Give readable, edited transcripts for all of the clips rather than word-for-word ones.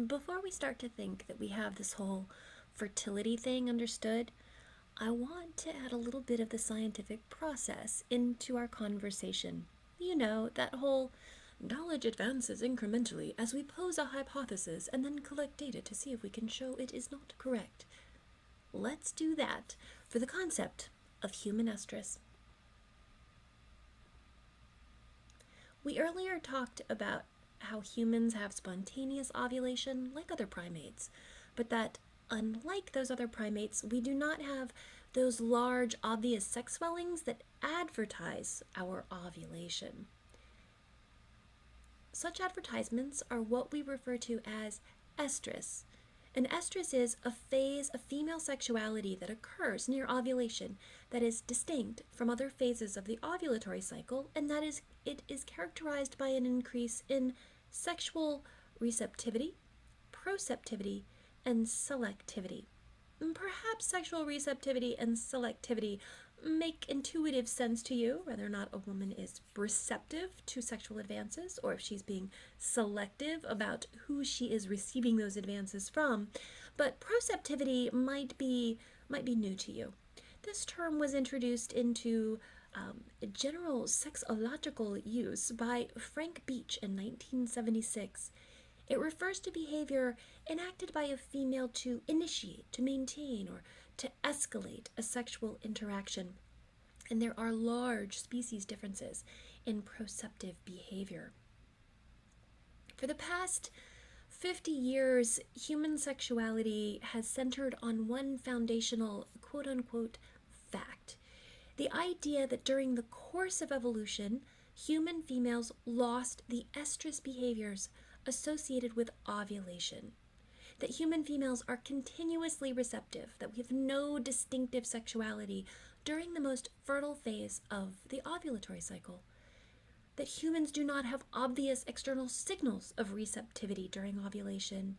Before we start to think that we have this whole fertility thing understood, I want to add a little bit of the scientific process into our conversation. You know, that whole knowledge advances incrementally as we pose a hypothesis and then collect data to see if we can show it is not correct. Let's do that for the concept of human estrus. We earlier talked about how humans have spontaneous ovulation like other primates, but that unlike those other primates, we do not have those large, obvious sex swellings that advertise our ovulation. Such advertisements are what we refer to as estrus. An estrus is a phase of female sexuality that occurs near ovulation that is distinct from other phases of the ovulatory cycle, and it is characterized by an increase in sexual receptivity, proceptivity, and selectivity. Perhaps sexual receptivity and selectivity make intuitive sense to you, whether or not a woman is receptive to sexual advances or if she's being selective about who she is receiving those advances from. But proceptivity might be new to you. This term was introduced into general sexological use by Frank Beach in 1976. It refers to behavior enacted by a female to initiate, to maintain, or to escalate a sexual interaction. And there are large species differences in proceptive behavior. For the past 50 years, human sexuality has centered on one foundational quote-unquote fact. The idea that during the course of evolution, human females lost the estrus behaviors associated with ovulation. That human females are continuously receptive, that we have no distinctive sexuality during the most fertile phase of the ovulatory cycle. That humans do not have obvious external signals of receptivity during ovulation,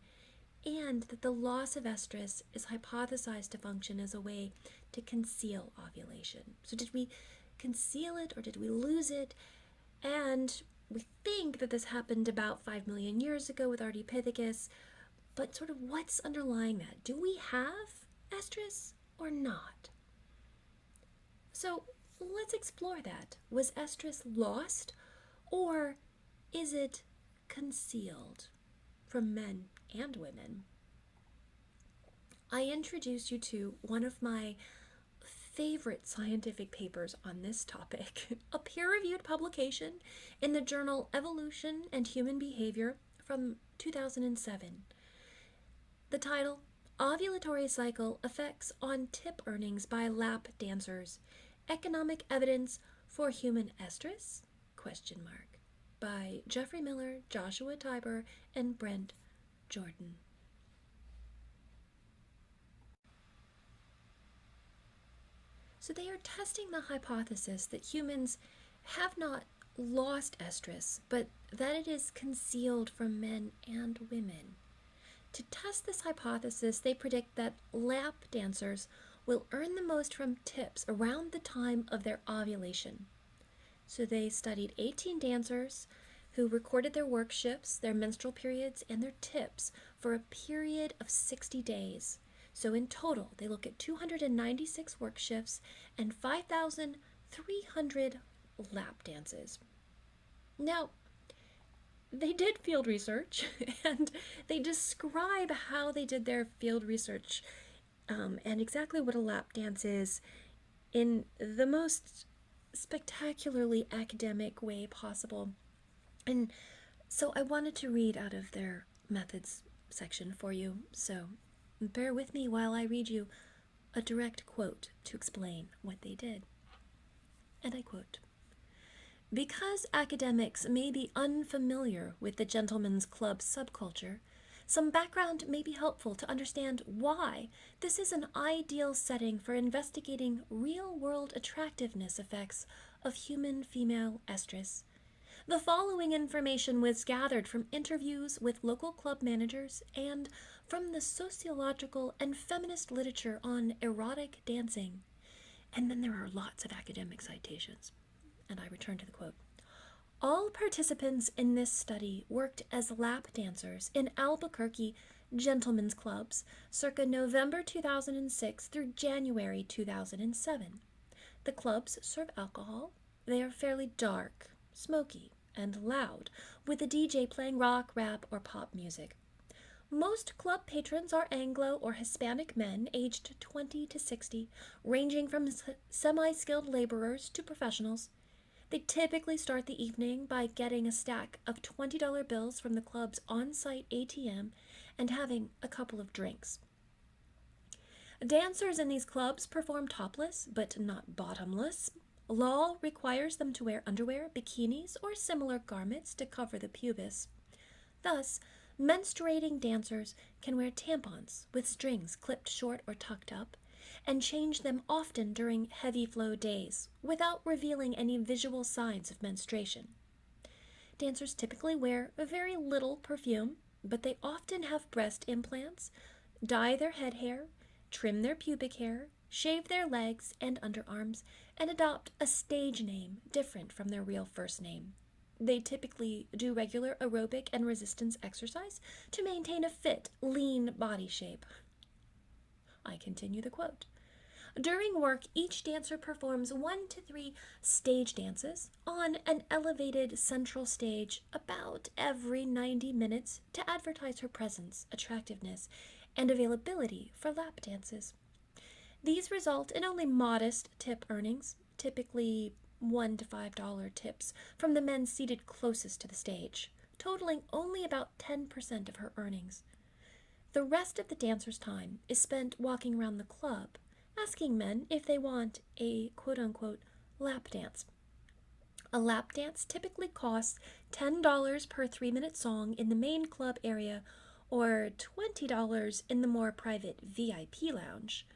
and that the loss of estrus is hypothesized to function as a way to conceal ovulation. So did we conceal it or did we lose it? And we think that this happened about 5 million years ago with Ardipithecus, but sort of what's underlying that? Do we have estrus or not? So let's explore that. Was estrus lost or is it concealed from men and women? I introduced you to one of my favorite scientific papers on this topic, a peer-reviewed publication in the journal Evolution and Human Behavior from 2007. The title, Ovulatory Cycle Effects on Tip Earnings by Lap Dancers, Economic Evidence for Human Estrus? By Jeffrey Miller, Joshua Tiber, and Brent Jordan. So they are testing the hypothesis that humans have not lost estrus, but that it is concealed from men and women. To test this hypothesis, they predict that lap dancers will earn the most from tips around the time of their ovulation. So they studied 18 dancers who recorded their work shifts, their menstrual periods, and their tips for a period of 60 days. So in total, they look at 296 work shifts and 5,300 lap dances. Now, they did field research, and they describe how they did their field research and exactly what a lap dance is in the most spectacularly academic way possible. And so I wanted to read out of their methods section for you, so bear with me while I read you a direct quote to explain what they did. And I quote, "Because academics may be unfamiliar with the gentleman's club subculture, some background may be helpful to understand why this is an ideal setting for investigating real-world attractiveness effects of human female estrus. The following information was gathered from interviews with local club managers and from the sociological and feminist literature on erotic dancing." And then there are lots of academic citations. And I return to the quote. All participants in this study worked as lap dancers in Albuquerque gentlemen's clubs circa November 2006 through January 2007. The clubs serve alcohol. They are fairly dark, smoky, and loud, with the DJ playing rock, rap, or pop music. Most club patrons are Anglo or Hispanic men aged 20 to 60, ranging from semi-skilled laborers to professionals. They typically start the evening by getting a stack of $20 bills from the club's on-site ATM and having a couple of drinks. Dancers in these clubs perform topless, but not bottomless. Law requires them to wear underwear, bikinis, or similar garments to cover the pubis. Thus, menstruating dancers can wear tampons with strings clipped short or tucked up, and change them often during heavy flow days without revealing any visual signs of menstruation. Dancers typically wear very little perfume, but they often have breast implants, dye their head hair, trim their pubic hair, shave their legs and underarms, and adopt a stage name different from their real first name. They typically do regular aerobic and resistance exercise to maintain a fit, lean body shape. I continue the quote. During work, each dancer performs 1 to 3 stage dances on an elevated central stage about every 90 minutes to advertise her presence, attractiveness, and availability for lap dances. These result in only modest tip earnings, typically $1 to $5 tips from the men seated closest to the stage, totaling only about 10% of her earnings. The rest of the dancer's time is spent walking around the club, asking men if they want a quote-unquote lap dance. A lap dance typically costs $10 per 3-minute song in the main club area or $20 in the more private VIP lounge.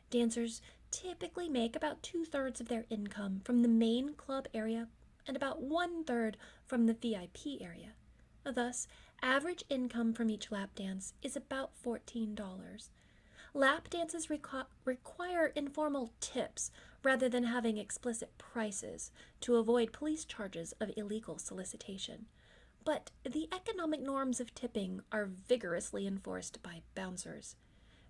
Dancers typically make about 2/3 of their income from the main club area and about 1/3 from the VIP area. Thus, average income from each lap dance is about $14. Lap dances require informal tips rather than having explicit prices to avoid police charges of illegal solicitation. But the economic norms of tipping are vigorously enforced by bouncers.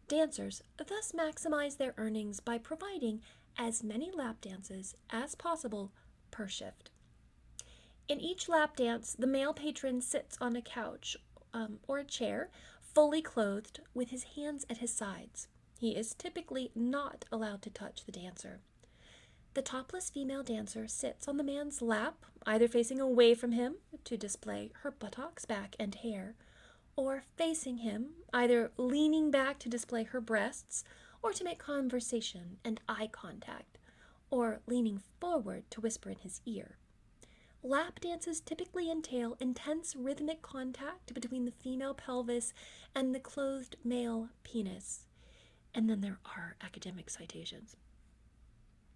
Dancers thus maximize their earnings by providing as many lap dances as possible per shift. In each lap dance, the male patron sits on a couch or a chair, fully clothed, with his hands at his sides. He is typically not allowed to touch the dancer. The topless female dancer sits on the man's lap, either facing away from him to display her buttocks, back, and hair, or facing him, either leaning back to display her breasts or to make conversation and eye contact, or leaning forward to whisper in his ear. Lap dances typically entail intense rhythmic contact between the female pelvis and the clothed male penis. And then there are academic citations.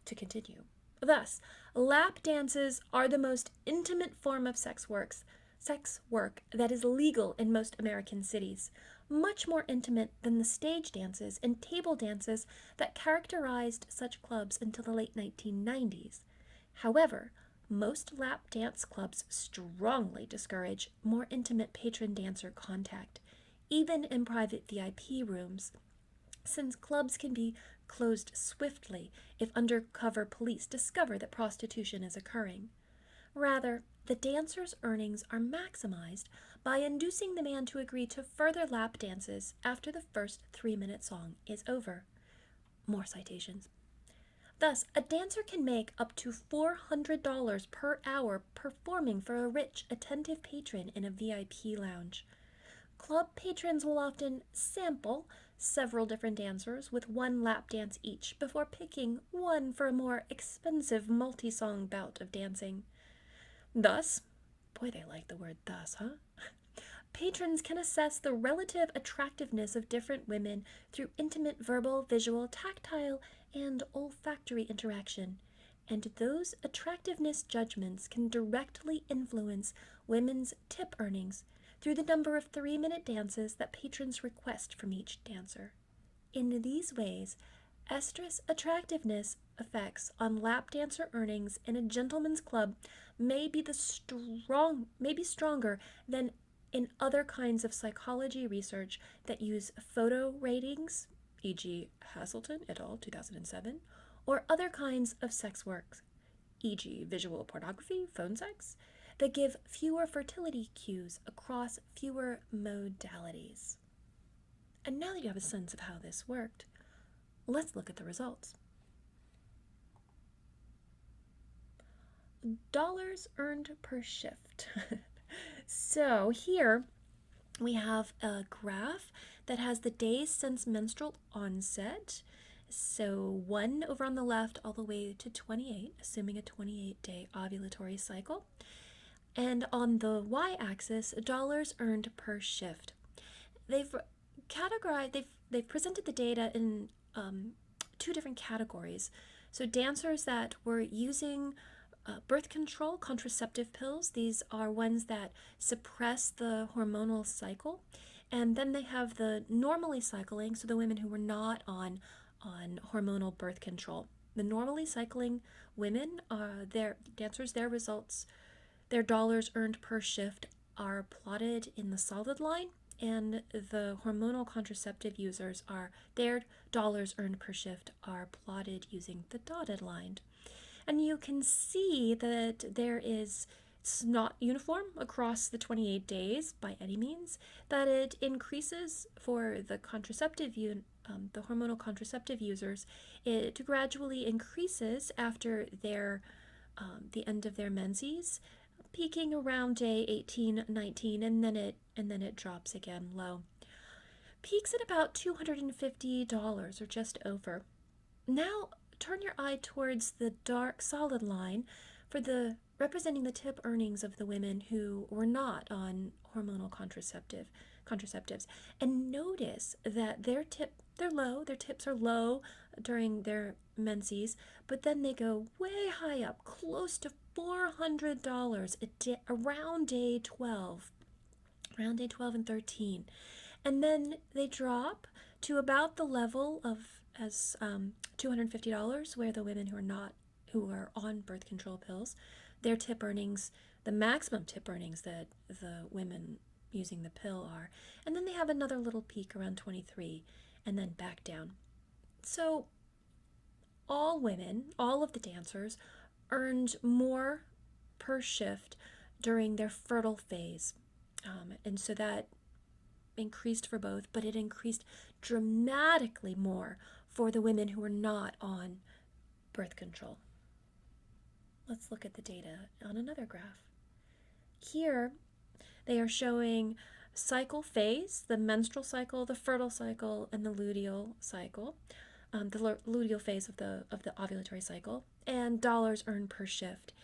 To continue. Thus, lap dances are the most intimate form of sex work that is legal in most American cities, much more intimate than the stage dances and table dances that characterized such clubs until the late 1990s. However, most lap dance clubs strongly discourage more intimate patron-dancer contact, even in private VIP rooms, since clubs can be closed swiftly if undercover police discover that prostitution is occurring. Rather, the dancer's earnings are maximized by inducing the man to agree to further lap dances after the first 3-minute song is over. More citations. Thus, a dancer can make up to $400 per hour performing for a rich, attentive patron in a VIP lounge. Club patrons will often sample several different dancers with one lap dance each before picking one for a more expensive multi-song bout of dancing. Thus, boy, they like the word thus, huh? Patrons can assess the relative attractiveness of different women through intimate verbal, visual, tactile, and olfactory interaction, and those attractiveness judgments can directly influence women's tip earnings through the number of 3-minute dances that patrons request from each dancer. In these ways, Estrus attractiveness effects on lap dancer earnings in a gentleman's club may be stronger than in other kinds of psychology research that use photo ratings, e.g. Hazelton et al. 2007, or other kinds of sex work, e.g. visual pornography, phone sex, that give fewer fertility cues across fewer modalities. And now that you have a sense of how this worked, let's look at the results. Dollars earned per shift. So here we have a graph that has the days since menstrual onset. So 1 over on the left all the way to 28, assuming a 28-day ovulatory cycle. And on the y-axis, dollars earned per shift. They've presented the data in 2 different categories. So dancers that were using birth control, contraceptive pills, these are ones that suppress the hormonal cycle. And then they have the normally cycling, so the women who were not on hormonal birth control. The normally cycling women, their dancers, their results, their dollars earned per shift are plotted in the solid line, and the hormonal contraceptive users their dollars earned per shift are plotted using the dotted line. And you can see that it's not uniform across the 28 days by any means, that it increases for the the hormonal contraceptive users. It gradually increases after the end of their menses, peaking around day 18, 19, and then it drops again low. Peaks at about $250 or just over. Now turn your eye towards the dark solid line for representing the tip earnings of the women who were not on hormonal contraceptives, and notice that their tips are low during their menses, but then they go way high up, close to $400 around day 12 and 13, and then they drop to about the level of as $250, where the women who are on birth control pills, their tip earnings, the maximum tip earnings that the women using the pill are, and then they have another little peak around 23, and then back down. So all of the dancers earned more per shift during their fertile phase, and so that increased for both, but it increased dramatically more for the women who were not on birth control. Let's look at the data on another graph. Here, they are showing cycle phase, the menstrual cycle, the fertile cycle, and the luteal cycle, the luteal phase of the ovulatory cycle, and dollars earned per shift.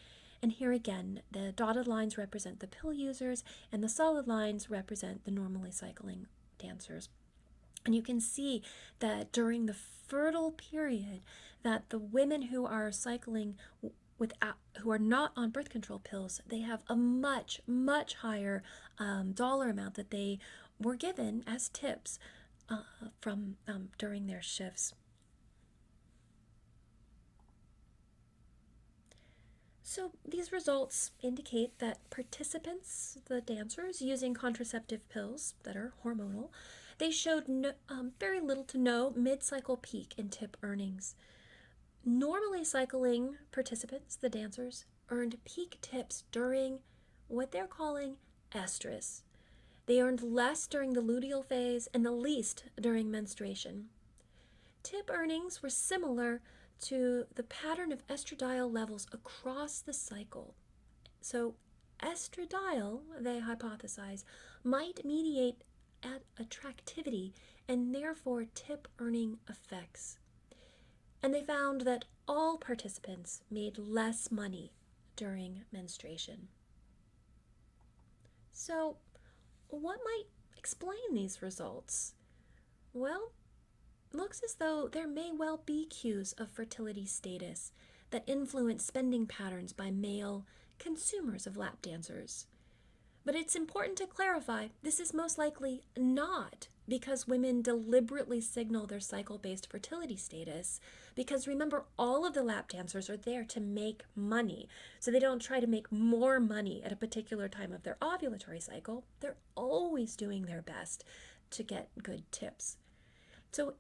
And here again, the dotted lines represent the pill users, and the solid lines represent the normally cycling dancers. And you can see that during the fertile period, that the women who are cycling who are not on birth control pills, they have a much, much higher dollar amount that they were given as tips from during their shifts. So these results indicate that participants, the dancers, using contraceptive pills that are hormonal, they showed very little to no mid-cycle peak in tip earnings. Normally cycling participants, the dancers, earned peak tips during what they're calling estrus. They earned less during the luteal phase and the least during menstruation. Tip earnings were similar to the pattern of estradiol levels across the cycle. So estradiol, they hypothesize, might mediate attractivity and therefore tip earning effects. And they found that all participants made less money during menstruation. So what might explain these results? Well, looks as though there may well be cues of fertility status that influence spending patterns by male consumers of lap dancers. But it's important to clarify this is most likely not because women deliberately signal their cycle-based fertility status. Because remember, all of the lap dancers are there to make money. So they don't try to make more money at a particular time of their ovulatory cycle. They're always doing their best to get good tips. So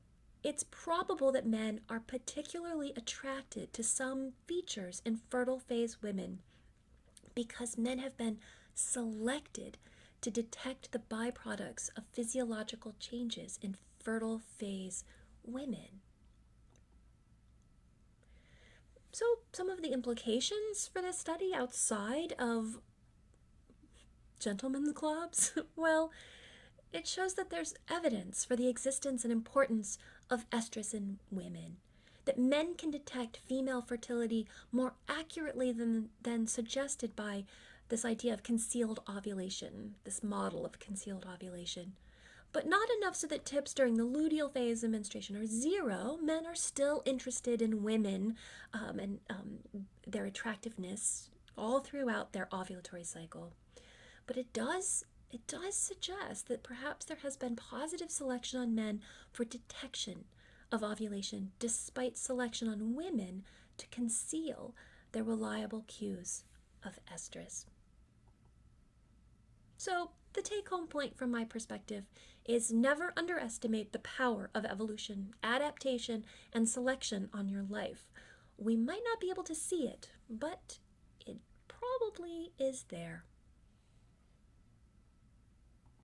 it's probable that men are particularly attracted to some features in fertile phase women because men have been selected to detect the byproducts of physiological changes in fertile phase women. So, some of the implications for this study outside of gentlemen's clubs, well, it shows that there's evidence for the existence and importance of estrus in women, that men can detect female fertility more accurately than suggested by this idea of concealed ovulation, this model of concealed ovulation. But not enough so that tips during the luteal phase of menstruation are zero. Men are still interested in women and their attractiveness all throughout their ovulatory cycle. But it does suggest that perhaps there has been positive selection on men for detection of ovulation, despite selection on women to conceal their reliable cues of estrus. So, the take-home point from my perspective is never underestimate the power of evolution, adaptation, and selection on your life. We might not be able to see it, but it probably is there.